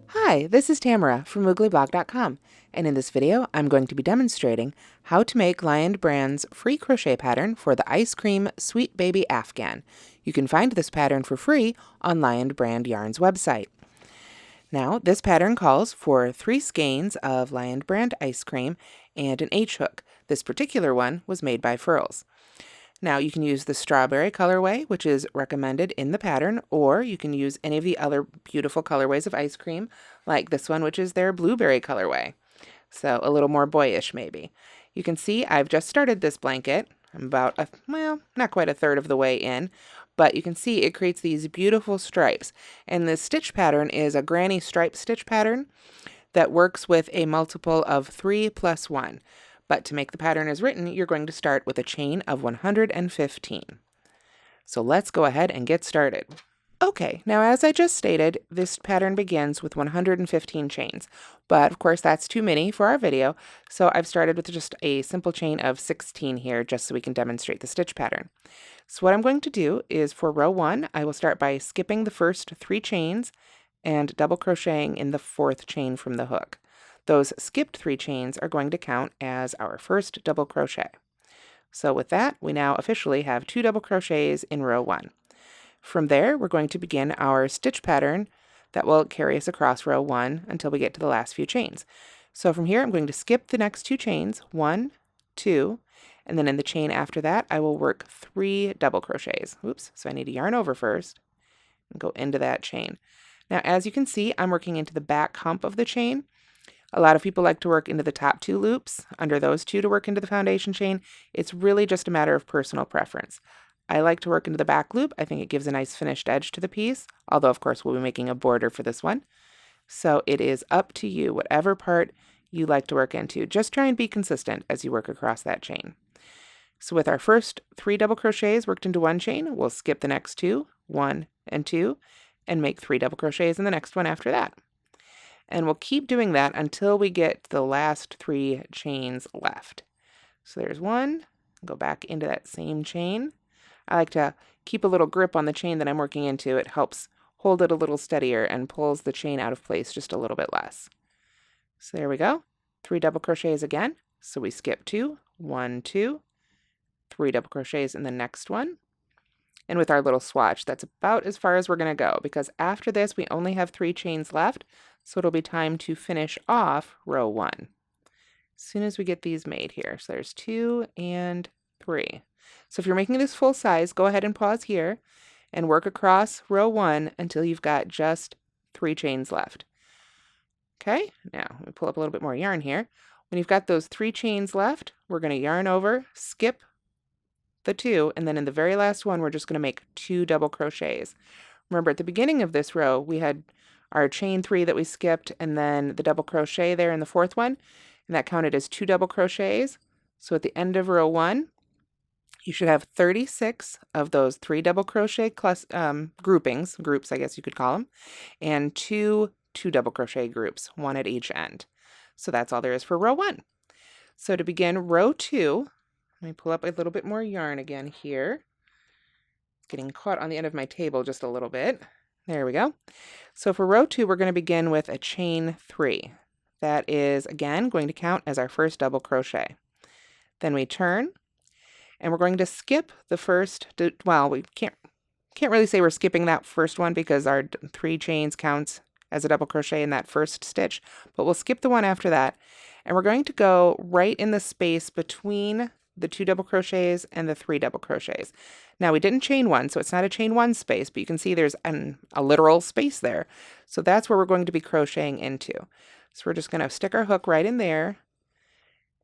Hi, this is Tamara from mooglyblog.com, and in this video I'm going to be demonstrating how to make Lion Brand's free crochet pattern for the Ice Cream Sweet Baby Afghan. You can find this pattern for free on Lion Brand Yarn's website. Now, this pattern calls for 3 skeins of Lion Brand ice cream and an H-hook. This particular one was made by Furls. Now, you can use the strawberry colorway, which is recommended in the pattern, or you can use any of the other beautiful colorways of ice cream, like this one, which is their blueberry colorway. So a little more boyish, maybe. You can see I've just started this blanket. I'm about, not quite a third of the way in, but you can see it creates these beautiful stripes. And this stitch pattern is a granny stripe stitch pattern that works with a multiple of 3 plus 1. But to make the pattern as written, you're going to start with a chain of 115. So let's go ahead and get started. Okay, now as I just stated, this pattern begins with 115 chains, but of course that's too many for our video, so I've started with just a simple chain of 16 here just so we can demonstrate the stitch pattern. So what I'm going to do is for row 1, I will start by skipping the first 3 chains and double crocheting in the 4th chain from the hook. Those skipped 3 chains are going to count as our first double crochet. So with that, we now officially have 2 double crochets in row 1. From there, we're going to begin our stitch pattern that will carry us across row 1 until we get to the last few chains. So from here, I'm going to skip the next 2 chains, 1, 2, and then in the chain after that, I will work 3 double crochets. Oops, so I need to yarn over first and go into that chain. Now, as you can see, I'm working into the back hump of the chain. A lot of people like to work into the top 2 loops, under those 2 to work into the foundation chain. It's really just a matter of personal preference. I like to work into the back loop. I think it gives a nice finished edge to the piece, although of course we'll be making a border for this one. So it is up to you, whatever part you like to work into. Just try and be consistent as you work across that chain. So with our first 3 double crochets worked into one chain, we'll skip the next 2, 1 and 2, and make 3 double crochets in the next one after that. And we'll keep doing that until we get the last 3 chains left. So there's 1, go back into that same chain. I like to keep a little grip on the chain that I'm working into. It helps hold it a little steadier and pulls the chain out of place just a little bit less. So there we go. 3 double crochets again. So we skip 2, 1, 2, 3 double crochets in the next one. And with our little swatch, that's about as far as we're going to go, because after this we only have 3 chains left, so it'll be time to finish off row 1 as soon as we get these made here. So there's 2 and 3. So if you're making this full size, go ahead and pause here and work across row 1 until you've got just 3 chains left. Okay, now let me pull up a little bit more yarn here. When you've got those 3 chains left, we're going to yarn over, skip the 2, and then in the very last one, we're just going to make 2 double crochets. Remember, at the beginning of this row, we had our chain 3 that we skipped, and then the double crochet there in the 4th one, and that counted as 2 double crochets. So at the end of row 1, you should have 36 of those 3 double crochet groups, I guess you could call them, and 2 double crochet groups, 1 at each end. So that's all there is for row 1. So to begin row 2, let me pull up a little bit more yarn again here. It's getting caught on the end of my table just a little bit. There we go. So for row 2, we're going to begin with a chain 3. That is, again, going to count as our first double crochet. Then we turn, and we're going to skip the first, well, we can't really say we're skipping that first one because our 3 chains counts as a double crochet in that first stitch, but we'll skip the one after that, and we're going to go right in the space between the 2 double crochets and the 3 double crochets. Now we didn't chain 1, so it's not a chain 1 space, but you can see there's a literal space there. So that's where we're going to be crocheting into. So we're just going to stick our hook right in there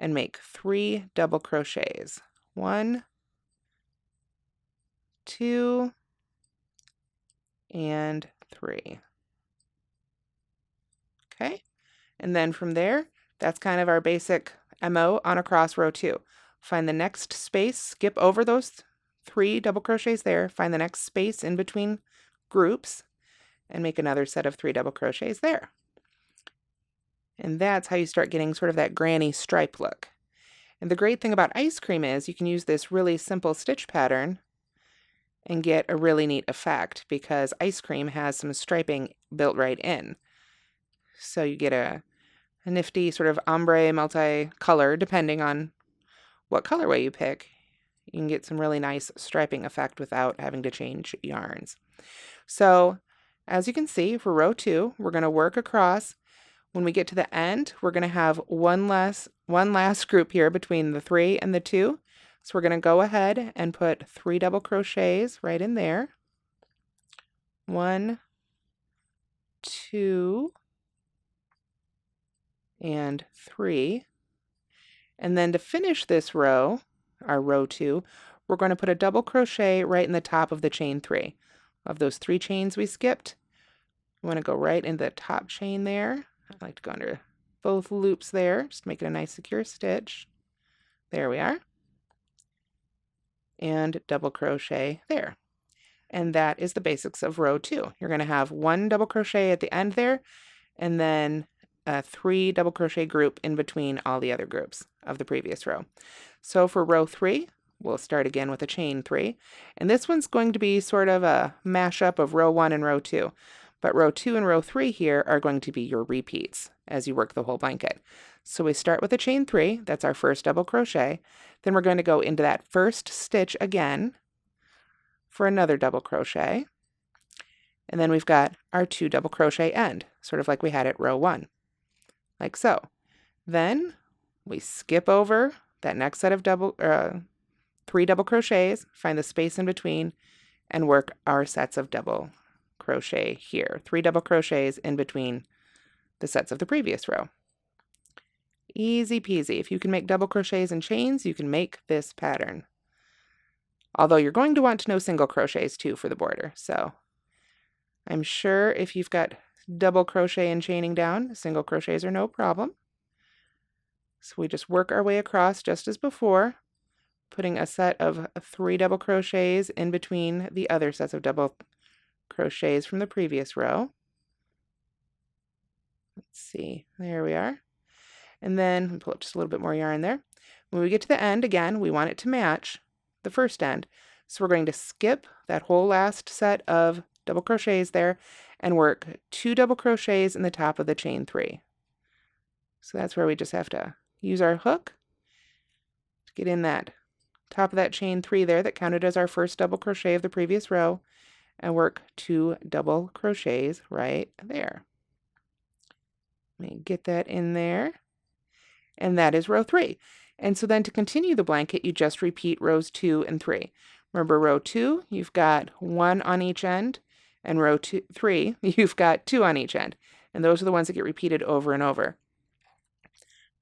and make 3 double crochets. 1, 2, and 3. Okay, and then from there, that's kind of our basic MO on across row 2. Find the next space, skip over those 3 double crochets there, find the next space in between groups, and make another set of 3 double crochets there. And that's how you start getting sort of that granny stripe look. And the great thing about ice cream is you can use this really simple stitch pattern and get a really neat effect because ice cream has some striping built right in. So you get a nifty sort of ombre multi-color depending on what colorway you pick. You can get some really nice striping effect without having to change yarns. So as you can see, for row 2, we're going to work across. When we get to the end, we're going to have one last group here between the 3 and the 2. So we're going to go ahead and put 3 double crochets right in there. 1, 2, and 3. And then to finish this row, our row 2, we're going to put a double crochet right in the top of the chain 3. Of those 3 chains we skipped, we want to go right in the top chain there. I like to go under both loops there, just to make it a nice secure stitch. There we are. And double crochet there. And that is the basics of row 2. You're going to have 1 double crochet at the end there, and then a 3 double crochet group in between all the other groups of the previous row. So for row 3, we'll start again with a chain 3, and this one's going to be sort of a mashup of row 1 and row 2. But row 2 and row 3 here are going to be your repeats as you work the whole blanket. So we start with a chain 3, that's our first double crochet. Then we're going to go into that first stitch again for another double crochet. And then we've got our 2 double crochet end, sort of like we had at row 1, like so. Then we skip over that next set of 3 double crochets, find the space in between, and work our sets of double crochet here. 3 double crochets in between the sets of the previous row. Easy peasy. If you can make double crochets and chains, you can make this pattern. Although you're going to want to know single crochets too for the border. So I'm sure if you've got double crochet and chaining down, single crochets are no problem. So we just work our way across just as before, putting a set of 3 double crochets in between the other sets of double crochets from the previous row. Let's see, there we are. And then pull up just a little bit more yarn there. When we get to the end, again, we want it to match the first end. So we're going to skip that whole last set of double crochets there and work 2 double crochets in the top of the chain 3. So that's where we just have to use our hook to get in that top of that chain 3 there that counted as our first double crochet of the previous row, and work 2 double crochets right there. Let me get that in there. And that is row 3. And so then to continue the blanket, you just repeat rows 2 and 3. Remember, row 2, you've got 1 on each end, and row 3, you've got 2 on each end. And those are the ones that get repeated over and over.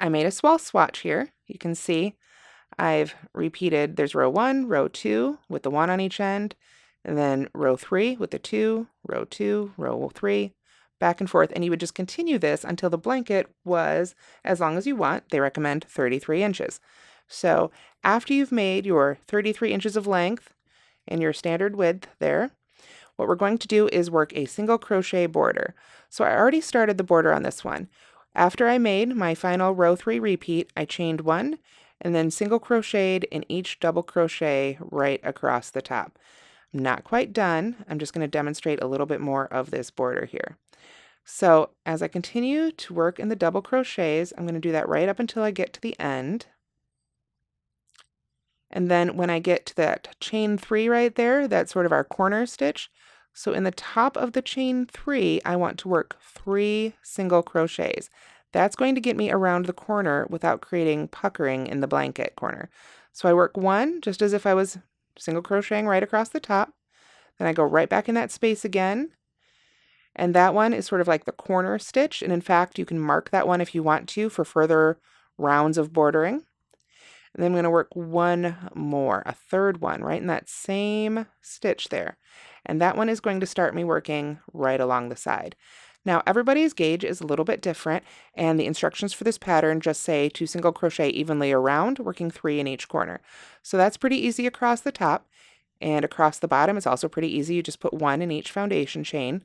I made a swatch here. You can see I've repeated, there's row 1, row 2 with the 1 on each end, and then row 3 with the 2, row 2, row 3, back and forth. And you would just continue this until the blanket was as long as you want. They recommend 33 inches. So after you've made your 33 inches of length and your standard width there, what we're going to do is work a single crochet border. So I already started the border on this one. After I made my final row 3 repeat, I chained 1 and then single crocheted in each double crochet right across the top. I'm not quite done. I'm just going to demonstrate a little bit more of this border here. So as I continue to work in the double crochets, I'm going to do that right up until I get to the end. And then when I get to that chain 3 right there, that's sort of our corner stitch. So in the top of the chain 3, I want to work 3 single crochets. That's going to get me around the corner without creating puckering in the blanket corner. So I work 1 just as if I was single crocheting right across the top. Then I go right back in that space again. And that one is sort of like the corner stitch. And in fact, you can mark that one if you want to for further rounds of bordering. And then I'm going to work 1 more, a third one, right in that same stitch there. And that one is going to start me working right along the side. Now, everybody's gauge is a little bit different, and the instructions for this pattern just say to single crochet evenly around, working 3 in each corner. So that's pretty easy across the top, and across the bottom is also pretty easy. You just put 1 in each foundation chain,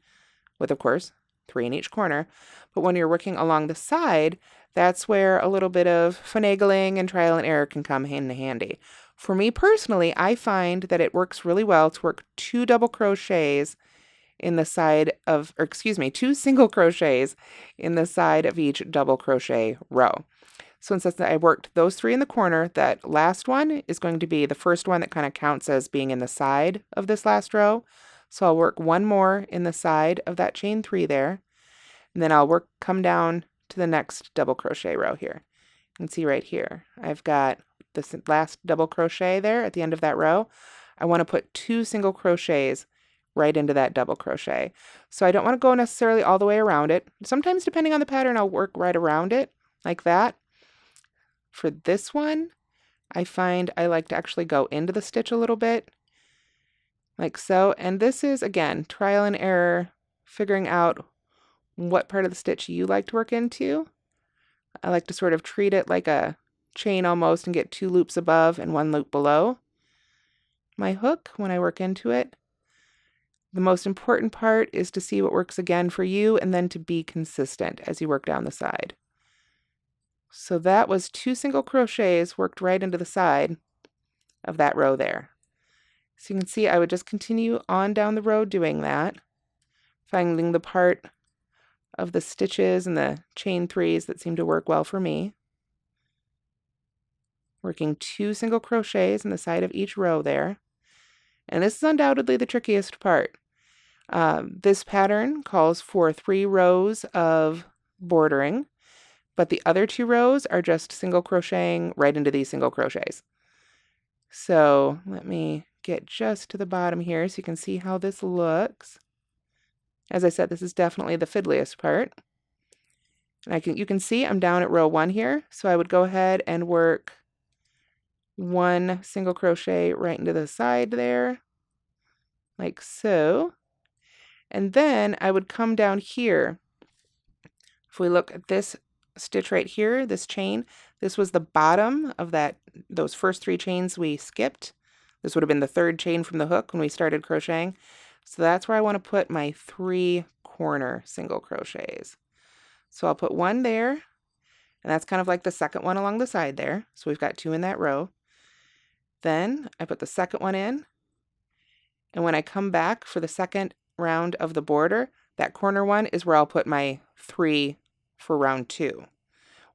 with, of course, 3 in each corner. But when you're working along the side, that's where a little bit of finagling and trial and error can come in handy. For me personally, I find that it works really well to work 2 double crochets in the side of, or excuse me, 2 single crochets in the side of each double crochet row. So since I worked those 3 in the corner, that last one is going to be the first one that kind of counts as being in the side of this last row. So I'll work 1 more in the side of that chain 3 there, and then I'll come down to the next double crochet row here. You can see right here, I've got this last double crochet there at the end of that row. I want to put 2 single crochets right into that double crochet. So I don't want to go necessarily all the way around it. Sometimes, depending on the pattern, I'll work right around it like that. For this one, I find I like to actually go into the stitch a little bit, like so. And this is, again, trial and error, figuring out what part of the stitch you like to work into. I like to sort of treat it like a chain almost and get 2 loops above and 1 loop below my hook when I work into it. The most important part is to see what works again for you and then to be consistent as you work down the side. So that was 2 single crochets worked right into the side of that row there. So you can see I would just continue on down the row doing that, finding the part of the stitches and the chain 3s that seem to work well for me. Working 2 single crochets in the side of each row there. And this is undoubtedly the trickiest part. This pattern calls for 3 rows of bordering, but the other 2 rows are just single crocheting right into these single crochets. So let me get just to the bottom here so you can see how this looks. As I said, this is definitely the fiddliest part. And you can see I'm down at row 1 here, so I would go ahead and work 1 single crochet right into the side there, like so. And then I would come down here. If we look at this stitch right here, this chain, this was the bottom of those first 3 chains we skipped. This would have been the 3rd chain from the hook when we started crocheting. So that's where I want to put my 3 corner single crochets. So I'll put 1 there, and that's kind of like the second one along the side there. So we've got 2 in that row. Then I put the second one in, and when I come back for the second round of the border, that corner one is where I'll put my 3 for round 2.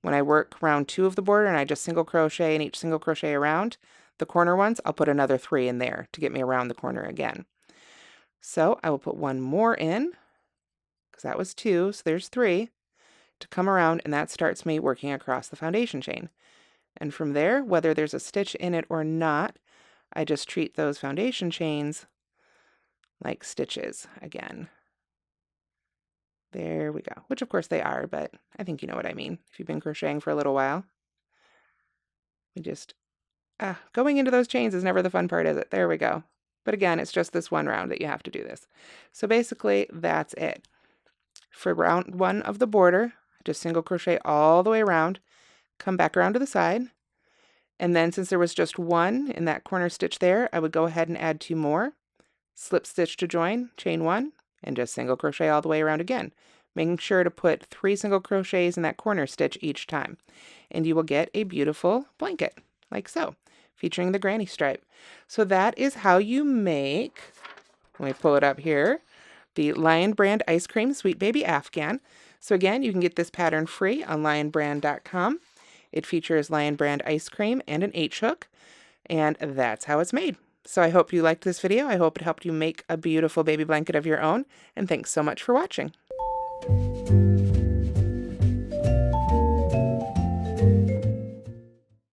When I work round 2 of the border and I just single crochet in each single crochet around the corner ones, I'll put another 3 in there to get me around the corner again. So I will put 1 more in, because that was 2, so there's 3 to come around, and that starts me working across the foundation chain. And from there, whether there's a stitch in it or not, I just treat those foundation chains like stitches again. There we go, which of course they are, but I think you know what I mean if you've been crocheting for a little while. We just, going into those chains is never the fun part, is it? There we go. But again, it's just this one round that you have to do this. So basically, that's it. For round 1 of the border, just single crochet all the way around, come back around to the side, and then since there was just 1 in that corner stitch there, I would go ahead and add 2 more, slip stitch to join, chain 1, and just single crochet all the way around again, making sure to put 3 single crochets in that corner stitch each time, and you will get a beautiful blanket, like so, featuring the granny stripe. So that is how you make, let me pull it up here, the Lion Brand Ice Cream Sweet Baby Afghan. So again, you can get this pattern free on lionbrand.com. It features Lion Brand ice cream and an H-hook, and that's how it's made. So I hope you liked this video. I hope it helped you make a beautiful baby blanket of your own, and thanks so much for watching.